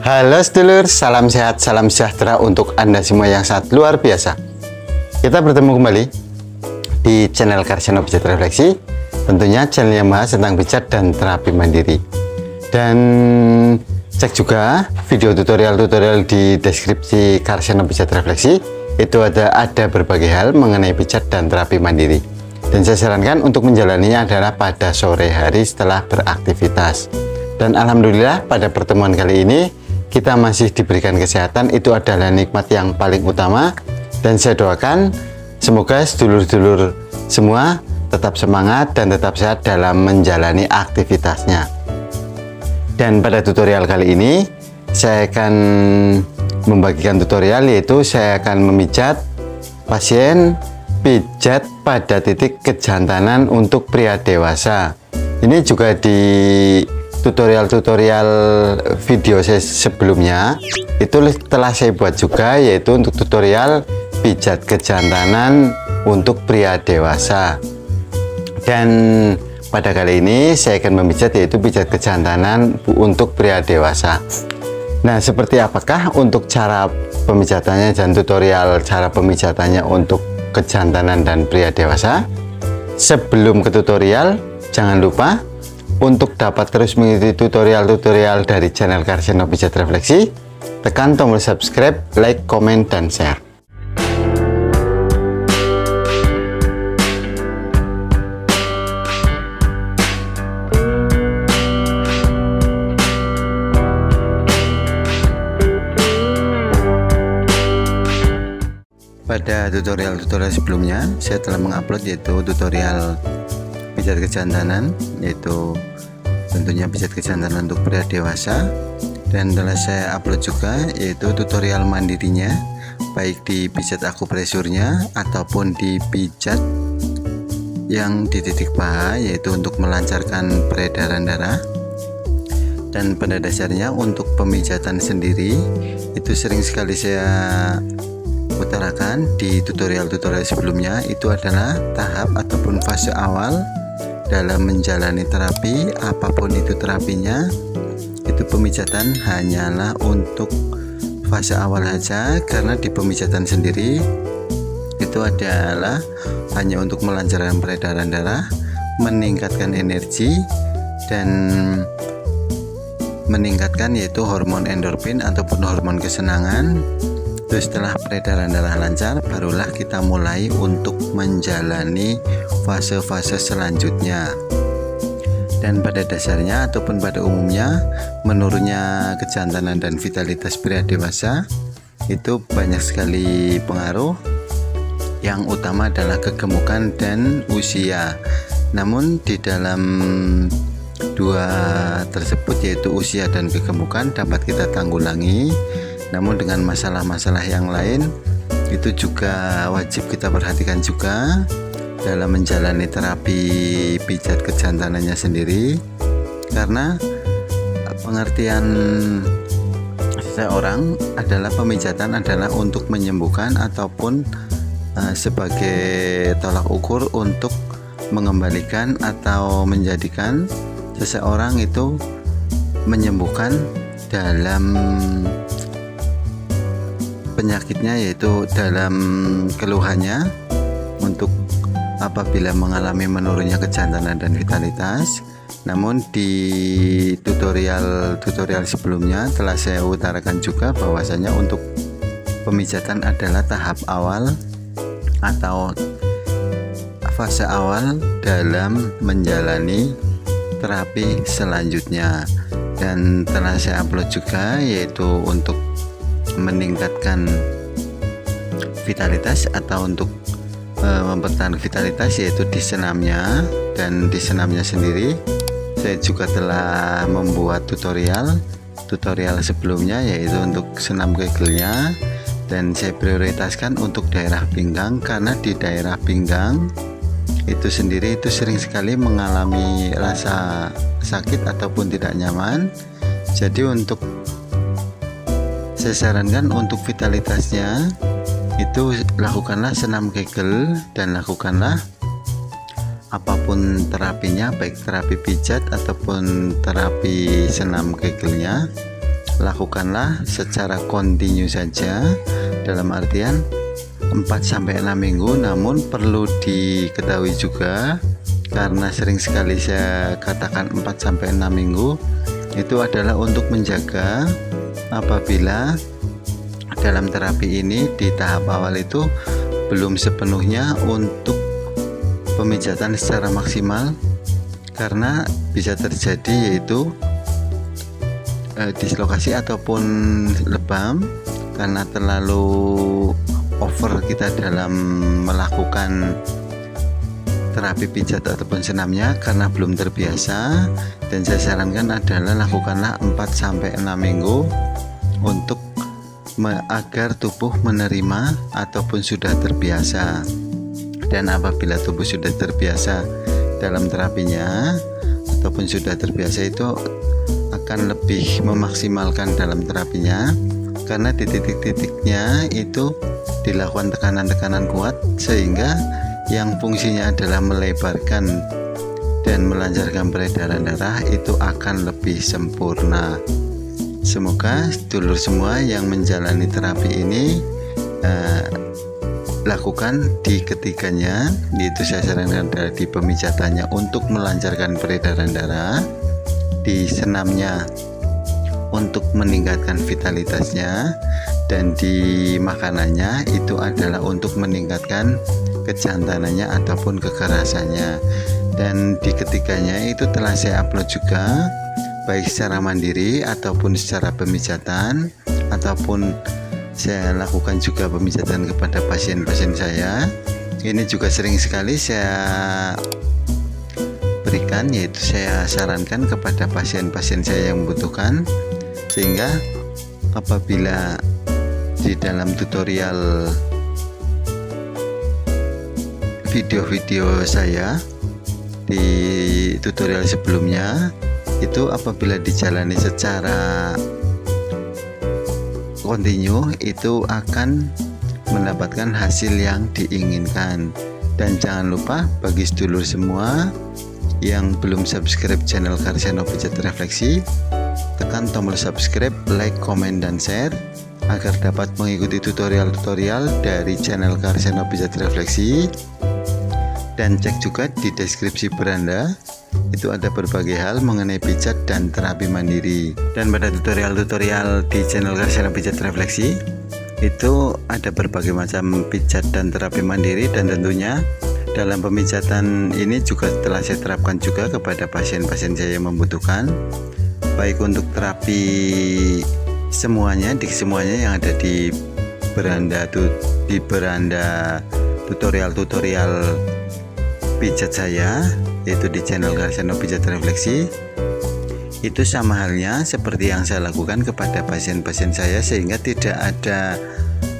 Halo sedulur, salam sehat, salam sejahtera untuk Anda semua yang sangat luar biasa. Kita bertemu kembali di channel Karseno Pijat Refleksi, tentunya channel yang bahas tentang pijat dan terapi mandiri. Dan cek juga video tutorial-tutorial di deskripsi Karseno Pijat Refleksi, itu ada berbagai hal mengenai pijat dan terapi mandiri. Dan saya sarankan untuk menjalaninya adalah pada sore hari setelah beraktivitas. Dan alhamdulillah pada pertemuan kali ini kita masih diberikan kesehatan, itu adalah nikmat yang paling utama. Dan saya doakan semoga sedulur-sedulur semua tetap semangat dan tetap sehat dalam menjalani aktivitasnya. Dan pada tutorial kali ini saya akan membagikan tutorial, yaitu saya akan memijat pasien pijat pada titik kejantanan untuk pria dewasa. Ini juga di tutorial-tutorial video saya sebelumnya itu telah saya buat juga, yaitu untuk tutorial pijat kejantanan untuk pria dewasa. Dan pada kali ini saya akan memijat yaitu pijat kejantanan untuk pria dewasa. Nah, seperti apakah untuk cara pemijatannya dan tutorial cara pemijatannya untuk kejantanan dan pria dewasa? Sebelum ke tutorial, jangan lupa untuk dapat terus mengikuti tutorial-tutorial dari channel Karseno Pijat Refleksi, tekan tombol subscribe, like, komen, dan share. Pada tutorial-tutorial sebelumnya saya telah mengupload yaitu tutorial pijat kejantanan, yaitu tentunya pijat kejantanan untuk pria dewasa, dan telah saya upload juga yaitu tutorial mandirinya, baik di pijat akupresurnya ataupun di pijat yang di titik paha, yaitu untuk melancarkan peredaran darah. Dan pada dasarnya untuk pemijatan sendiri itu sering sekali saya utarakan di tutorial-tutorial sebelumnya, itu adalah tahap ataupun fase awal dalam menjalani terapi, apapun itu terapinya, itu pemijatan hanyalah untuk fase awal saja, karena di pemijatan sendiri itu adalah hanya untuk melancarkan peredaran darah, meningkatkan energi, dan meningkatkan yaitu hormon endorfin ataupun hormon kesenangan. Terus setelah peredaran darah lancar, barulah kita mulai untuk menjalani fase-fase selanjutnya. Dan pada dasarnya ataupun pada umumnya, menurunnya kejantanan dan vitalitas pria dewasa itu banyak sekali pengaruh. Yang utama adalah kegemukan dan usia. Namun di dalam dua tersebut, yaitu usia dan kegemukan, dapat kita tanggulangi. Namun dengan masalah-masalah yang lain itu juga wajib kita perhatikan juga dalam menjalani terapi pijat kejantanannya sendiri, karena pengertian seseorang adalah pemijatan adalah untuk menyembuhkan ataupun sebagai tolak ukur untuk mengembalikan atau menjadikan seseorang itu menyembuhkan dalam penyakitnya, yaitu dalam keluhannya, untuk apabila mengalami menurunnya kejantanan dan vitalitas. Namun di tutorial sebelumnya telah saya utarakan juga bahwasanya untuk pemijatan adalah tahap awal atau fase awal dalam menjalani terapi selanjutnya. Dan telah saya upload juga yaitu untuk meningkatkan vitalitas atau untuk mempertahankan vitalitas, yaitu di senamnya. Dan di senamnya sendiri saya juga telah membuat tutorial sebelumnya, yaitu untuk senam kegelnya, dan saya prioritaskan untuk daerah pinggang, karena di daerah pinggang itu sendiri itu sering sekali mengalami rasa sakit ataupun tidak nyaman. Jadi untuk saya sarankan untuk vitalitasnya itu lakukanlah senam kegel, dan lakukanlah apapun terapinya, baik terapi pijat ataupun terapi senam kegelnya, lakukanlah secara kontinu saja, dalam artian 4-6 minggu. Namun perlu diketahui juga, karena sering sekali saya katakan 4-6 minggu, itu adalah untuk menjaga apabila dalam terapi ini di tahap awal itu belum sepenuhnya untuk pemijatan secara maksimal, karena bisa terjadi yaitu dislokasi ataupun lebam karena terlalu over kita dalam melakukan terapi pijat ataupun senamnya karena belum terbiasa. Dan saya sarankan adalah lakukanlah 4-6 minggu untuk agar tubuh menerima ataupun sudah terbiasa. Dan apabila tubuh sudah terbiasa dalam terapinya ataupun sudah terbiasa, itu akan lebih memaksimalkan dalam terapinya, karena di titik-titiknya itu dilakukan tekanan-tekanan kuat sehingga yang fungsinya adalah melebarkan dan melancarkan peredaran darah itu akan lebih sempurna. Semoga dulur semua yang menjalani terapi ini lakukan di ketiganya, yaitu saya sarankan di pemijatannya untuk melancarkan peredaran darah, di senamnya untuk meningkatkan vitalitasnya, dan di makanannya itu adalah untuk meningkatkan kejantanannya ataupun kekerasannya. Dan di ketiganya itu telah saya upload juga, baik secara mandiri ataupun secara pemijatan, ataupun saya lakukan juga pemijatan kepada pasien-pasien saya. Ini juga sering sekali saya berikan, yaitu saya sarankan kepada pasien-pasien saya yang membutuhkan, sehingga apabila di dalam tutorial video-video saya di tutorial sebelumnya itu apabila dijalani secara kontinu itu akan mendapatkan hasil yang diinginkan. Dan jangan lupa bagi sedulur semua yang belum subscribe channel Karseno Pijat Refleksi, tekan tombol subscribe, like, komen, dan share agar dapat mengikuti tutorial-tutorial dari channel Karseno Pijat Refleksi. Dan cek juga di deskripsi beranda, itu ada berbagai hal mengenai pijat dan terapi mandiri. Dan pada tutorial-tutorial di channel Karseno Pijat Refleksi itu ada berbagai macam pijat dan terapi mandiri, dan tentunya dalam pemijatan ini juga telah saya terapkan juga kepada pasien-pasien saya yang membutuhkan, baik untuk terapi semuanya yang ada di beranda tutorial-tutorial pijat saya, yaitu di channel Karseno Pijat Refleksi. Itu sama halnya seperti yang saya lakukan kepada pasien-pasien saya, sehingga tidak ada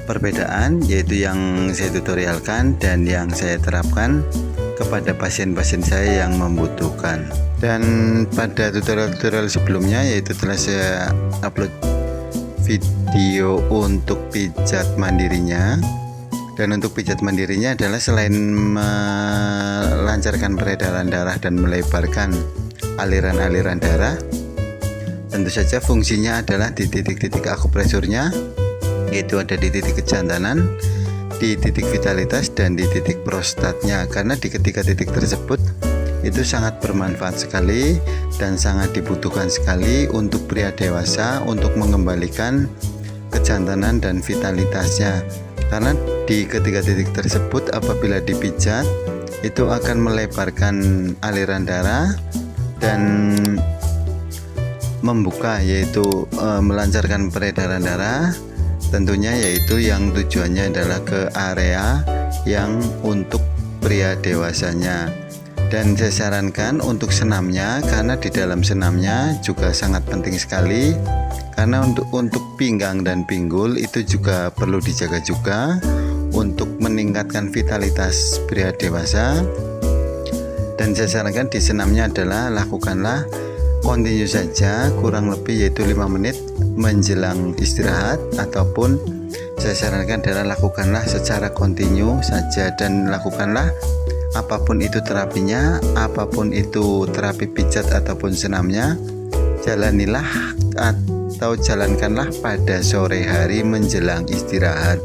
perbedaan, yaitu yang saya tutorialkan dan yang saya terapkan kepada pasien-pasien saya yang membutuhkan. Dan pada tutorial-tutorial sebelumnya, yaitu telah saya upload video untuk pijat mandirinya. Dan untuk pijat mandirinya adalah selain melancarkan peredaran darah dan melebarkan aliran-aliran darah, tentu saja fungsinya adalah di titik-titik akupresurnya, yaitu ada di titik kejantanan, di titik vitalitas, dan di titik prostatnya. Karena di ketiga titik tersebut itu sangat bermanfaat sekali dan sangat dibutuhkan sekali untuk pria dewasa untuk mengembalikan kejantanan dan vitalitasnya. Karena di ketiga titik tersebut apabila dipijat itu akan melebarkan aliran darah dan membuka, yaitu melancarkan peredaran darah, tentunya yaitu yang tujuannya adalah ke area yang untuk pria dewasanya. Dan saya sarankan untuk senamnya, karena di dalam senamnya juga sangat penting sekali, karena untuk pinggang dan pinggul itu juga perlu dijaga juga untuk meningkatkan vitalitas pria dewasa. Dan saya sarankan di senamnya adalah lakukanlah kontinu saja, kurang lebih yaitu 5 menit menjelang istirahat, ataupun saya sarankan adalah lakukanlah secara kontinu saja. Dan lakukanlah apapun itu terapinya, apapun itu terapi pijat ataupun senamnya, jalanilah atau jalankanlah pada sore hari menjelang istirahat.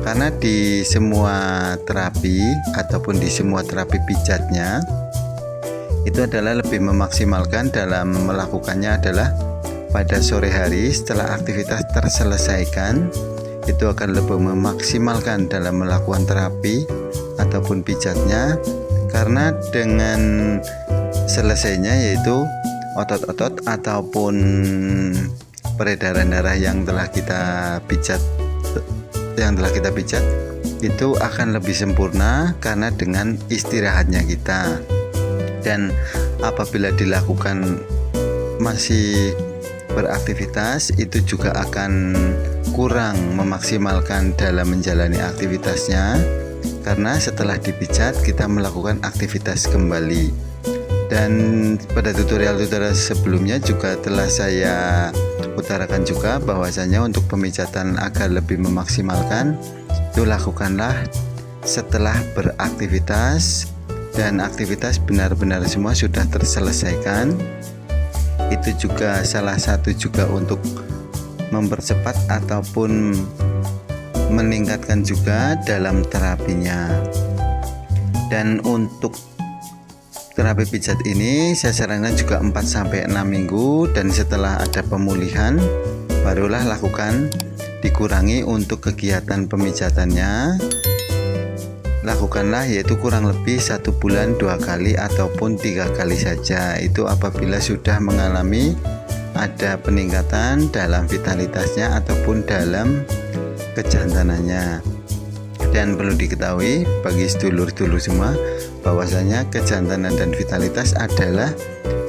Karena di semua terapi ataupun di semua terapi pijatnya itu adalah lebih memaksimalkan dalam melakukannya adalah pada sore hari setelah aktivitas terselesaikan. Itu akan lebih memaksimalkan dalam melakukan terapi ataupun pijatnya, karena dengan selesainya yaitu otot-otot ataupun peredaran darah yang telah kita pijat itu akan lebih sempurna karena dengan istirahatnya kita. Dan apabila dilakukan masih beraktivitas, itu juga akan kurang memaksimalkan dalam menjalani aktivitasnya, karena setelah dipijat kita melakukan aktivitas kembali. Dan pada tutorial-tutorial sebelumnya juga telah saya utarakan juga bahwasanya untuk pemijatan agar lebih memaksimalkan itu lakukanlah setelah beraktivitas dan aktivitas benar-benar semua sudah terselesaikan. Itu juga salah satu juga untuk mempercepat ataupun meningkatkan juga dalam terapinya. Dan untuk terapi pijat ini saya sarankan juga 4-6 minggu, dan setelah ada pemulihan barulah lakukan dikurangi untuk kegiatan pemijatannya. Lakukanlah yaitu kurang lebih 1 bulan 2 kali ataupun 3 kali saja. Itu apabila sudah mengalami ada peningkatan dalam vitalitasnya ataupun dalam kejantanannya. Dan perlu diketahui bagi sedulur-sedulur semua bahwasanya kejantanan dan vitalitas adalah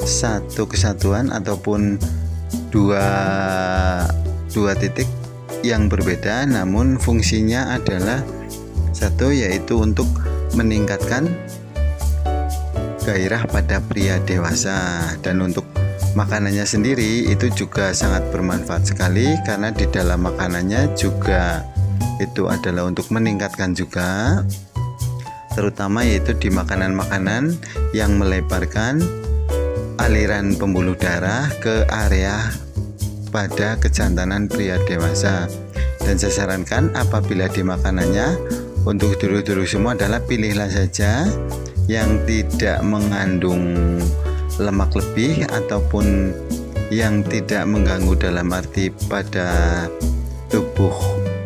satu kesatuan ataupun dua titik yang berbeda, namun fungsinya adalah satu, yaitu untuk meningkatkan gairah pada pria dewasa. Dan untuk makanannya sendiri itu juga sangat bermanfaat sekali, karena di dalam makanannya juga itu adalah untuk meningkatkan juga, terutama yaitu di makanan-makanan yang melebarkan aliran pembuluh darah ke area pada kejantanan pria dewasa. Dan saya sarankan apabila di makanannya untuk dulu-dulu semua adalah pilihlah saja yang tidak mengandung lemak lebih ataupun yang tidak mengganggu dalam arti pada tubuh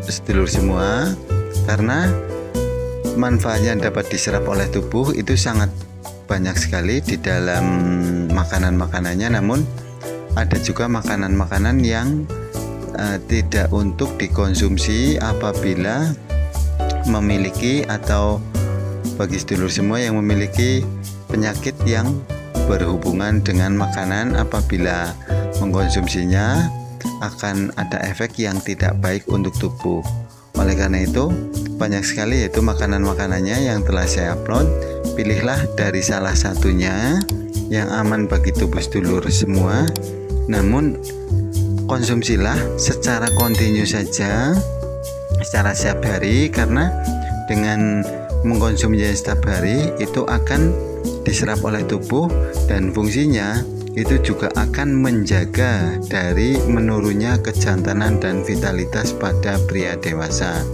sedulur semua, karena manfaatnya dapat diserap oleh tubuh itu sangat banyak sekali di dalam makanan-makanannya. Namun ada juga makanan-makanan yang tidak untuk dikonsumsi apabila memiliki atau bagi sedulur semua yang memiliki penyakit yang berhubungan dengan makanan. Apabila mengkonsumsinya akan ada efek yang tidak baik untuk tubuh. Oleh karena itu banyak sekali yaitu makanan-makanannya yang telah saya upload. Pilihlah dari salah satunya yang aman bagi tubuh sedulur semua, namun konsumsilah secara kontinu saja, secara setiap hari, karena dengan mengkonsumsinya setiap hari itu akan diserap oleh tubuh dan fungsinya itu juga akan menjaga dari menurunnya kejantanan dan vitalitas pada pria dewasa.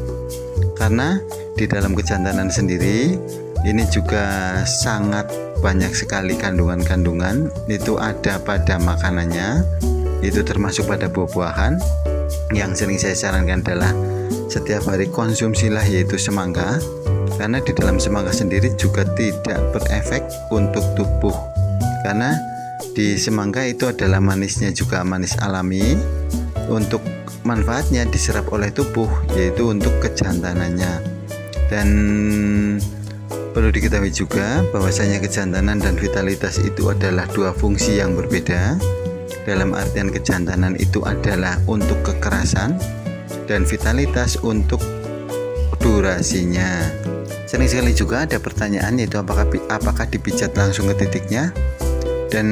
Karena di dalam kejantanan sendiri ini juga sangat banyak sekali kandungan-kandungan itu ada pada makanannya, itu termasuk pada buah-buahan. Yang sering saya sarankan adalah setiap hari konsumsilah yaitu semangka, karena di dalam semangka sendiri juga tidak berefek untuk tubuh, karena di semangka itu adalah manisnya juga manis alami. Untuk manfaatnya diserap oleh tubuh yaitu untuk kejantanannya. Dan perlu diketahui juga bahwasanya kejantanan dan vitalitas itu adalah dua fungsi yang berbeda. Dalam artian kejantanan itu adalah untuk kekerasan dan vitalitas untuk durasinya. Sering sekali juga ada pertanyaan yaitu apakah dipijat langsung ke titiknya, dan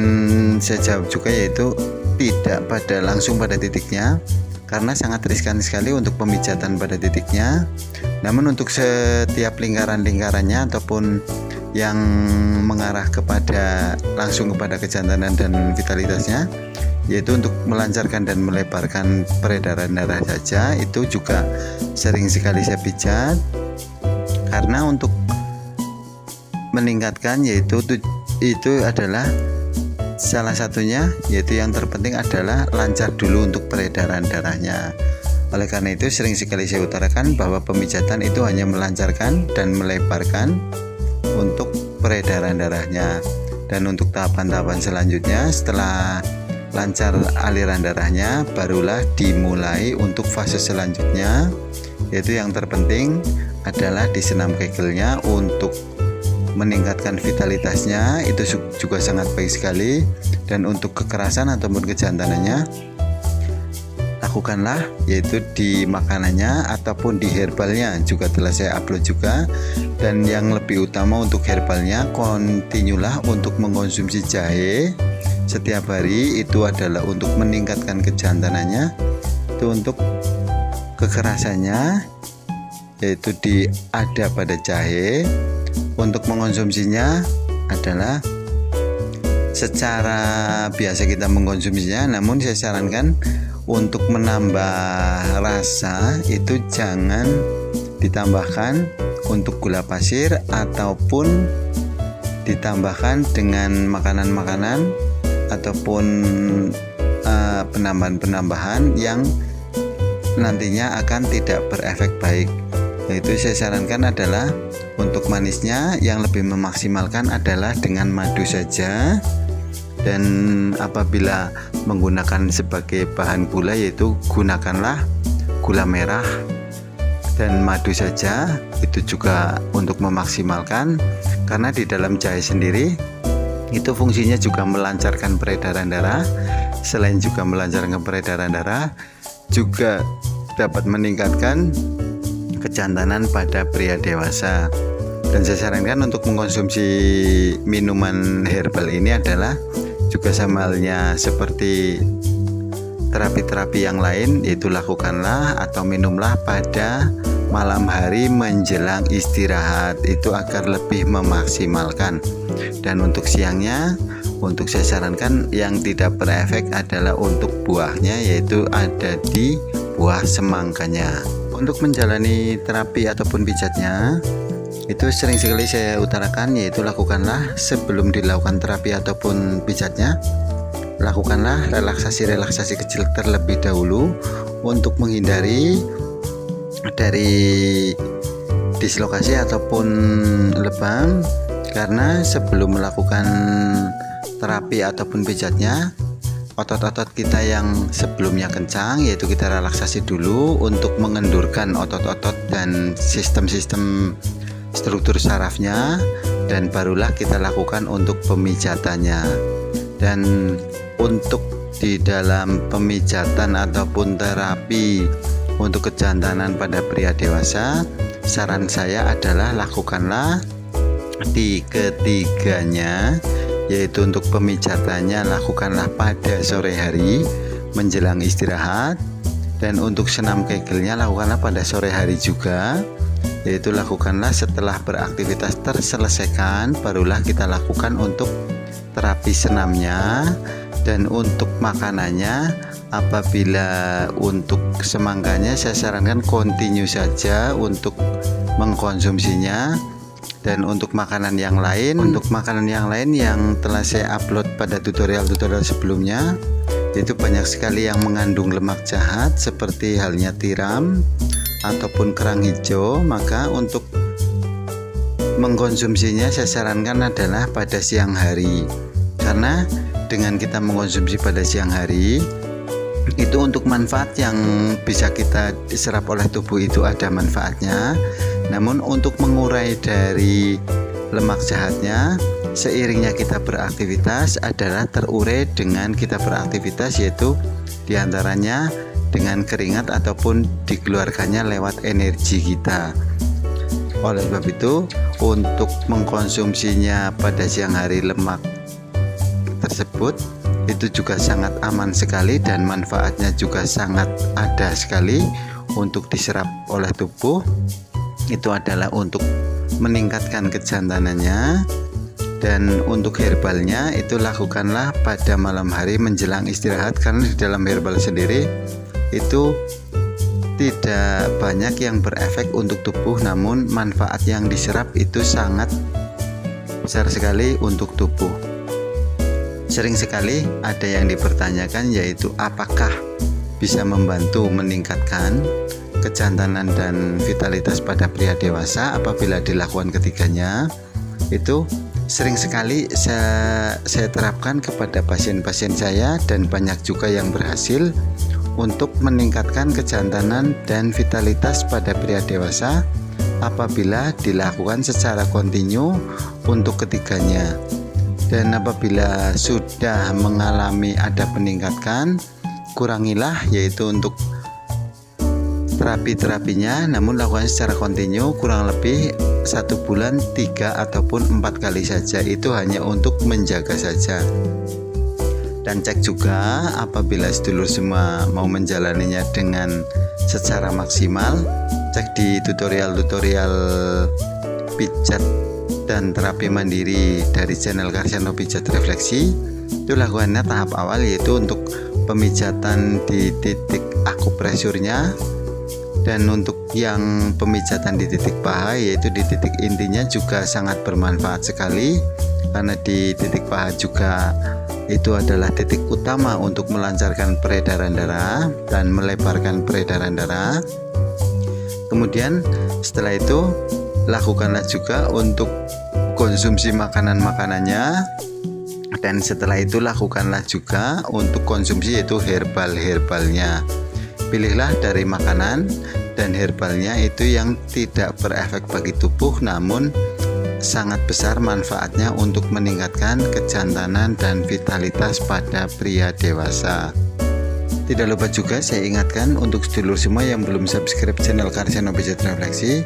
saya jawab juga yaitu tidak langsung pada titiknya, karena sangat riskan sekali untuk pemijatan pada titiknya. Namun untuk setiap lingkaran-lingkarannya ataupun yang mengarah kepada langsung kepada kejantanan dan vitalitasnya yaitu untuk melancarkan dan melebarkan peredaran darah saja, itu juga sering sekali saya pijat. Karena untuk meningkatkan yaitu itu adalah salah satunya, yaitu yang terpenting adalah lancar dulu untuk peredaran darahnya. Oleh karena itu sering sekali saya utarakan bahwa pemijatan itu hanya melancarkan dan melebarkan untuk peredaran darahnya. Dan untuk tahapan-tahapan selanjutnya, setelah lancar aliran darahnya, barulah dimulai untuk fase selanjutnya, yaitu yang terpenting adalah di senam kegelnya untuk meningkatkan vitalitasnya, itu juga sangat baik sekali. Dan untuk kekerasan ataupun kejantanannya, lakukanlah yaitu di makanannya ataupun di herbalnya, juga telah saya upload juga. Dan yang lebih utama untuk herbalnya, kontinulah untuk mengkonsumsi jahe setiap hari, itu adalah untuk meningkatkan kejantanannya. Itu untuk kekerasannya yaitu ada pada jahe. Untuk mengkonsumsinya adalah secara biasa kita mengkonsumsinya, namun saya sarankan untuk menambah rasa itu jangan ditambahkan untuk gula pasir ataupun ditambahkan dengan makanan-makanan ataupun penambahan-penambahan yang nantinya akan tidak berefek baik. Yaitu saya sarankan adalah untuk manisnya yang lebih memaksimalkan adalah dengan madu saja. Dan apabila menggunakan sebagai bahan gula, yaitu gunakanlah gula merah dan madu saja, itu juga untuk memaksimalkan. Karena di dalam jahe sendiri itu fungsinya juga melancarkan peredaran darah. Selain juga melancarkan peredaran darah, juga dapat meningkatkan kejantanan pada pria dewasa. Dan saya sarankan untuk mengkonsumsi minuman herbal ini adalah juga sama halnya seperti terapi-terapi yang lain, yaitu lakukanlah atau minumlah pada malam hari menjelang istirahat, itu agar lebih memaksimalkan. Dan untuk siangnya, untuk saya sarankan yang tidak berefek adalah untuk buahnya, yaitu ada di buah semangkanya. Untuk menjalani terapi ataupun pijatnya, itu sering sekali saya utarakan, yaitu lakukanlah sebelum dilakukan terapi ataupun pijatnya, lakukanlah relaksasi kecil terlebih dahulu untuk menghindari dari dislokasi ataupun lebam. Karena sebelum melakukan terapi ataupun pijatnya, otot-otot kita yang sebelumnya kencang, yaitu kita relaksasi dulu untuk mengendurkan otot-otot dan sistem-sistem struktur sarafnya, dan barulah kita lakukan untuk pemijatannya. Dan untuk di dalam pemijatan ataupun terapi untuk kejantanan pada pria dewasa, saran saya adalah lakukanlah di ketiganya, yaitu untuk pemijatannya lakukanlah pada sore hari menjelang istirahat. Dan untuk senam kegelnya lakukanlah pada sore hari juga, yaitu lakukanlah setelah beraktivitas terselesaikan, barulah kita lakukan untuk terapi senamnya. Dan untuk makanannya, apabila untuk semangkanya saya sarankan continue saja untuk mengkonsumsinya. Dan untuk makanan yang lain, yang telah saya upload pada tutorial-tutorial sebelumnya, itu banyak sekali yang mengandung lemak jahat seperti halnya tiram ataupun kerang hijau. Maka untuk mengkonsumsinya saya sarankan adalah pada siang hari, karena dengan kita mengkonsumsi pada siang hari itu untuk manfaat yang bisa kita diserap oleh tubuh itu ada manfaatnya. Namun untuk mengurai dari lemak jahatnya seiringnya kita beraktivitas adalah terurai dengan kita beraktivitas, yaitu diantaranya dengan keringat ataupun dikeluarkannya lewat energi kita. Oleh sebab itu, untuk mengkonsumsinya pada siang hari lemak tersebut itu juga sangat aman sekali dan manfaatnya juga sangat ada sekali untuk diserap oleh tubuh. Itu adalah untuk meningkatkan kejantanannya, Dan untuk herbalnya itu lakukanlah pada malam hari menjelang istirahat, karena di dalam herbal sendiri itu tidak banyak yang berefek untuk tubuh, namun manfaat yang diserap itu sangat besar sekali untuk tubuh. Sering sekali ada yang dipertanyakan, yaitu apakah bisa membantu meningkatkan kejantanan dan vitalitas pada pria dewasa apabila dilakukan ketiganya. Itu sering sekali saya terapkan kepada pasien-pasien saya, dan banyak juga yang berhasil untuk meningkatkan kejantanan dan vitalitas pada pria dewasa apabila dilakukan secara kontinu untuk ketiganya. Dan apabila sudah mengalami ada peningkatan, kurangilah, yaitu untuk terapinya, namun lakukan secara kontinu kurang lebih 1 bulan 3 ataupun 4 kali saja. Itu hanya untuk menjaga saja. Dan cek juga apabila sedulur semua mau menjalaninya dengan secara maksimal, cek di tutorial-tutorial pijat dan terapi mandiri dari channel Karsiano Pijat Refleksi. Itu lakukannya tahap awal, yaitu untuk pemijatan di titik akupresurnya, dan untuk yang pemijatan di titik paha, yaitu di titik intinya, juga sangat bermanfaat sekali, karena di titik paha juga itu adalah titik utama untuk melancarkan peredaran darah dan melebarkan peredaran darah. Kemudian setelah itu lakukanlah juga untuk konsumsi makanan-makanannya, dan setelah itu lakukanlah juga untuk konsumsi, yaitu herbalnya. Pilihlah dari makanan dan herbalnya itu yang tidak berefek bagi tubuh, namun sangat besar manfaatnya untuk meningkatkan kejantanan dan vitalitas pada pria dewasa. Tidak lupa juga saya ingatkan untuk sedulur semua yang belum subscribe channel Karsiano Pijat Refleksi,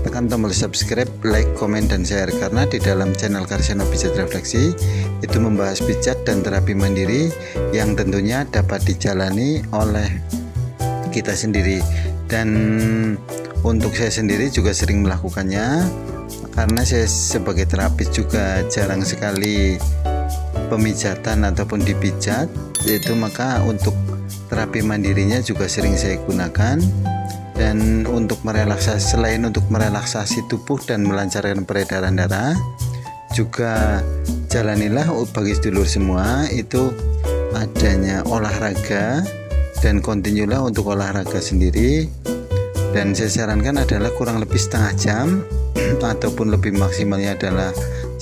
tekan tombol subscribe, like, komen, dan share, karena di dalam channel Karsiano Pijat Refleksi itu membahas pijat dan terapi mandiri yang tentunya dapat dijalani oleh kita sendiri. Dan untuk saya sendiri juga sering melakukannya, karena saya sebagai terapis juga jarang sekali pemijatan ataupun dipijat, yaitu maka untuk terapi mandirinya juga sering saya gunakan. Dan untuk merelaksasi, selain untuk merelaksasi tubuh dan melancarkan peredaran darah, juga jalanilah bagi sedulur semua itu adanya olahraga, dan kontinulah untuk olahraga sendiri. Dan saya sarankan adalah kurang lebih setengah jam ataupun lebih maksimalnya adalah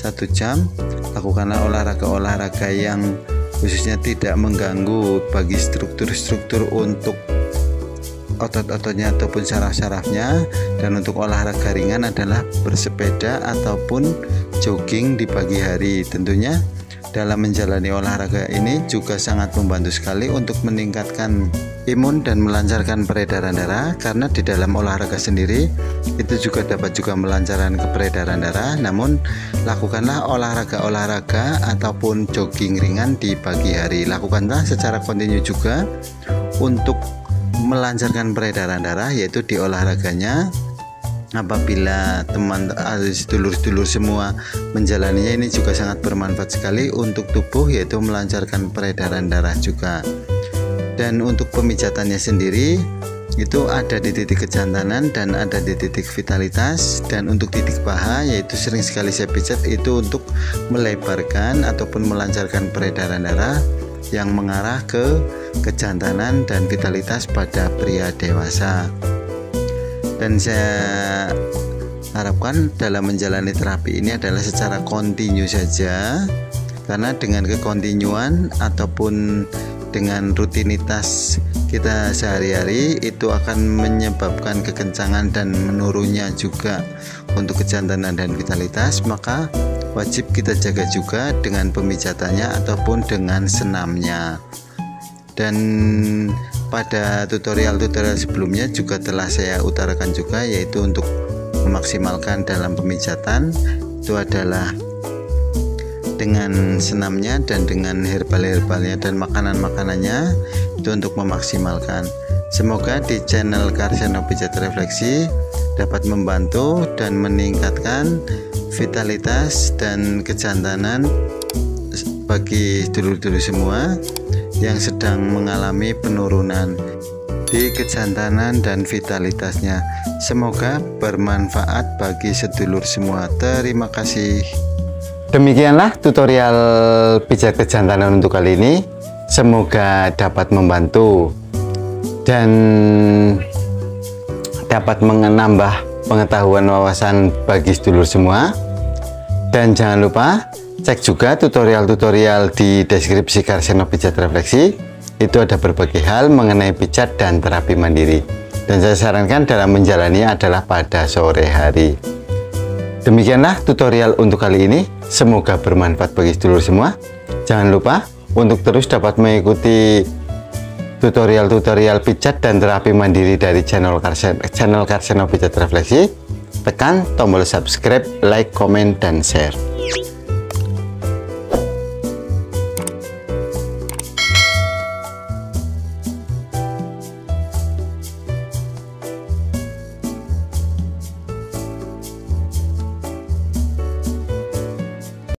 1 jam. Lakukanlah olahraga-olahraga yang khususnya tidak mengganggu bagi struktur-struktur untuk otot-ototnya ataupun saraf-sarafnya. Dan untuk olahraga ringan adalah bersepeda ataupun jogging di pagi hari. Tentunya dalam menjalani olahraga ini juga sangat membantu sekali untuk meningkatkan imun dan melancarkan peredaran darah, karena di dalam olahraga sendiri itu juga dapat juga melancarkan peredaran darah. Namun lakukanlah olahraga ataupun jogging ringan di pagi hari. Lakukanlah secara kontinu juga untuk melancarkan peredaran darah, yaitu di olahraganya. Apabila teman sedulur-sedulur semua menjalaninya, ini juga sangat bermanfaat sekali untuk tubuh, yaitu melancarkan peredaran darah juga. Dan untuk pemijatannya sendiri itu ada di titik kejantanan dan ada di titik vitalitas. Dan untuk titik paha, yaitu sering sekali saya pijat, itu untuk melebarkan ataupun melancarkan peredaran darah yang mengarah ke kejantanan dan vitalitas pada pria dewasa. Dan saya harapkan dalam menjalani terapi ini adalah secara kontinu saja, karena dengan kekontinuan ataupun dengan rutinitas kita sehari-hari itu akan menyebabkan kekencangan dan menurunnya juga untuk kejantanan dan vitalitas. Maka wajib kita jaga juga dengan pemijatannya ataupun dengan senamnya. Dan pada tutorial-tutorial sebelumnya juga telah saya utarakan juga, yaitu untuk memaksimalkan dalam pemijatan itu adalah dengan senamnya dan dengan herbal-herbalnya dan makanan-makanannya, itu untuk memaksimalkan. Semoga di channel Karsiano Pijat Refleksi dapat membantu dan meningkatkan vitalitas dan kejantanan bagi dulur-dulur semua yang sedang mengalami penurunan di kejantanan dan vitalitasnya. Semoga bermanfaat bagi sedulur semua. Terima kasih. Demikianlah tutorial pijat kejantanan untuk kali ini. Semoga dapat membantu dan dapat menambah pengetahuan wawasan bagi sedulur semua. Dan jangan lupa cek juga tutorial-tutorial di deskripsi Karseno Pijat Refleksi. Itu ada berbagai hal mengenai pijat dan terapi mandiri, dan saya sarankan dalam menjalani adalah pada sore hari. Demikianlah tutorial untuk kali ini. Semoga bermanfaat bagi sedulur semua. Jangan lupa untuk terus dapat mengikuti tutorial-tutorial pijat dan terapi mandiri dari channel Karseno Pijat Refleksi. Tekan tombol subscribe, like, komen, dan share.